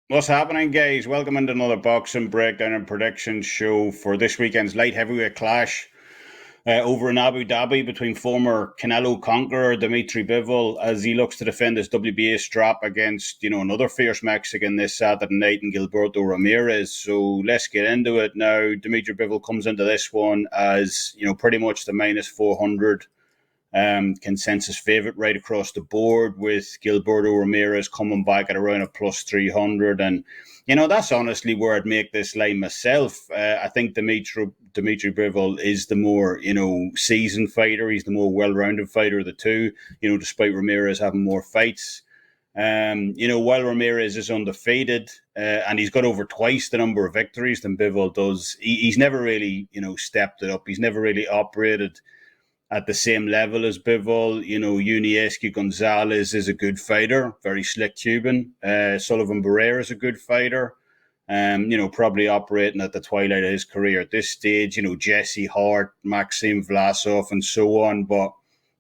What's happening, guys? Welcome into another boxing breakdown and prediction show for this weekend's light heavyweight clash over in Abu Dhabi between former Canelo conqueror Dmitry Bivol as he looks to defend his WBA strap against, another fierce Mexican this Saturday night in Gilberto Ramirez. So let's get into it now. Dmitry Bivol comes into this one as, pretty much the minus 400 consensus favourite right across the board, with Gilberto Ramirez coming back at around a plus 300. And, that's honestly where I'd make this line myself. I think Dmitry Bivol is the more, seasoned fighter. He's the more well-rounded fighter of the two, despite Ramirez having more fights. While Ramirez is undefeated and he's got over twice the number of victories than Bivol does, he's never really, stepped it up. He's never really operated at the same level as Bivol. Unieski Gonzalez is a good fighter, very slick Cuban. Sullivan Barrera is a good fighter. Probably operating at the twilight of his career at this stage. Jesse Hart, Maxim Vlasov, and so on. But,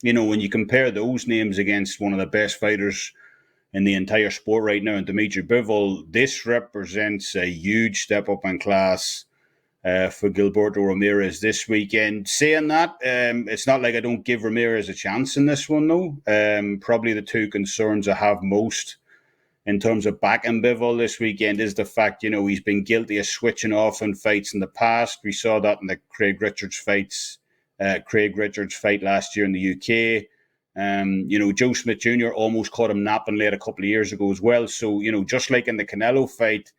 when you compare those names against one of the best fighters in the entire sport right now, and Dmitry Bivol, this represents a huge step up in class for Gilberto Ramirez this weekend. Saying that, it's not like I don't give Ramirez a chance in this one, though. Probably the two concerns I have most in terms of backing Bivol this weekend is the fact, he's been guilty of switching off in fights in the past. We saw that in the Craig Richards fight last year in the UK. Joe Smith Jr. almost caught him napping late a couple of years ago as well. So, just like in the Canelo fight,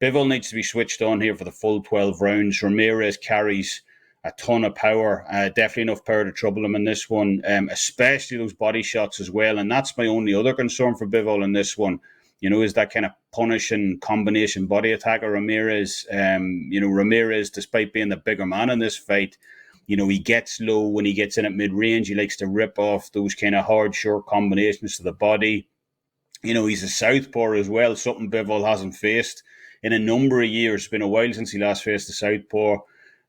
Bivol needs to be switched on here for the full 12 rounds. Ramirez carries a ton of power, definitely enough power to trouble him in this one, especially those body shots as well. And that's my only other concern for Bivol in this one, is that kind of punishing combination body attack of Ramirez. Ramirez, despite being the bigger man in this fight, he gets low when he gets in at mid-range. He likes to rip off those kind of hard, short combinations to the body. He's a southpaw as well, something Bivol hasn't faced in a number of years. It's been a while since he last faced the southpaw.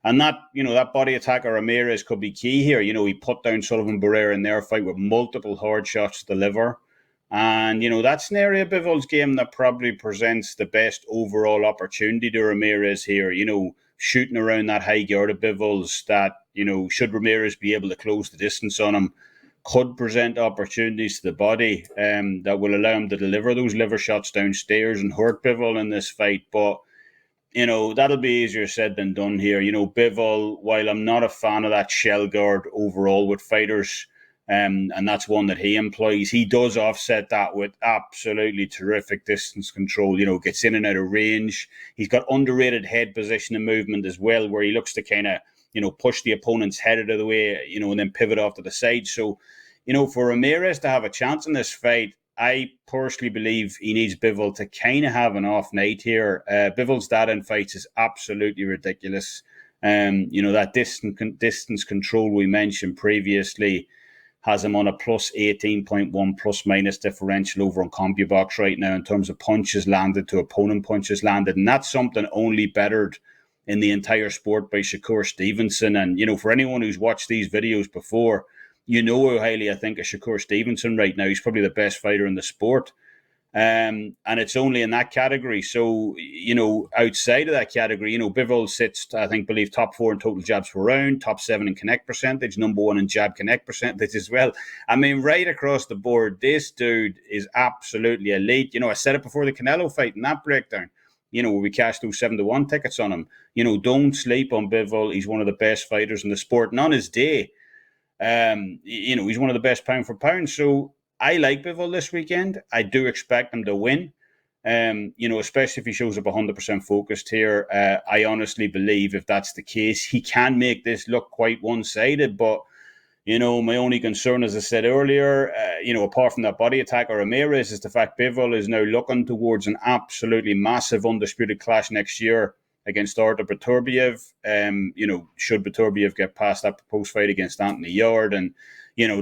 And that body attack of Ramirez could be key here. He put down Sullivan Barrera in their fight with multiple hard shots to the liver. And, that's an area of Bivol's game that probably presents the best overall opportunity to Ramirez here. Shooting around that high guard of Bivol's that, should Ramirez be able to close the distance on him, could present opportunities to the body that will allow him to deliver those liver shots downstairs and hurt Bivol in this fight. But, that'll be easier said than done here. Bivol, while I'm not a fan of that shell guard overall with fighters, and that's one that he employs, he does offset that with absolutely terrific distance control. Gets in and out of range. He's got underrated head position and movement as well, where he looks to kind of, push the opponent's head out of the way, and then pivot off to the side. So, for Ramirez to have a chance in this fight, I personally believe he needs Bivol to kind of have an off night here. Bivol's data in fights is absolutely ridiculous. That distance control we mentioned previously has him on a plus 18.1 plus minus differential over on CompuBox right now in terms of punches landed to opponent punches landed. And that's something only bettered in the entire sport by Shakur Stevenson. And, for anyone who's watched these videos before, how highly I think of Shakur Stevenson right now. He's probably the best fighter in the sport. And it's only in that category. So, outside of that category, Bivol sits, believe top 4 in total jabs per round, top 7 in connect percentage, number 1 in jab connect percentage as well. I mean, right across the board, this dude is absolutely elite. I said it before the Canelo fight in that breakdown, where we cashed those 7-1 tickets on him. Don't sleep on Bivol. He's one of the best fighters in the sport. And on his day, he's one of the best pound for pound. So I like Bivol this weekend. I do expect him to win. Especially if he shows up 100% focused here. I honestly believe if that's the case, he can make this look quite one-sided. But, my only concern, as I said earlier, apart from that body attack or Ramirez, is the fact Bivol is now looking towards an absolutely massive undisputed clash next year against Artur Beterbiev. Should Beterbiev get past that proposed fight against Anthony Yard, and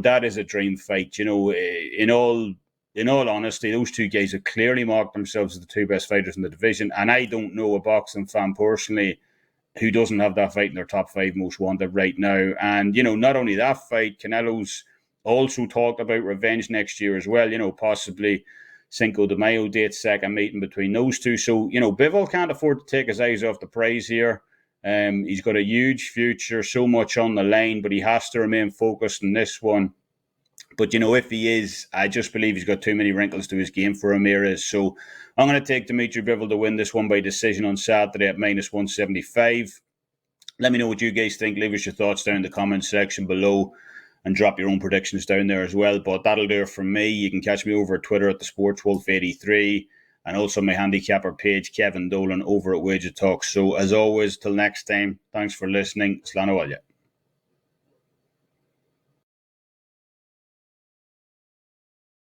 that is a dream fight. In all honesty, those two guys have clearly marked themselves as the two best fighters in the division, and I don't know a boxing fan personally who doesn't have that fight in their top 5 most wanted right now. And not only that fight, Canelo's also talked about revenge next year as well. Possibly Cinco de Mayo date, second meeting between those two. So, Bivol can't afford to take his eyes off the prize here. He's got a huge future, so much on the line, but he has to remain focused on this one. But, if he is, I just believe he's got too many wrinkles to his game for Ramirez. So I'm going to take Dmitry Bivol to win this one by decision on Saturday at -175. Let me know what you guys think. Leave us your thoughts down in the comments section below and drop your own predictions down there as well. But that'll do it from me. You can catch me over at Twitter at thesportswolf83 and also my handicapper page, Kevin Dolan, over at WagerTalk. So as always, till next time, thanks for listening. Slán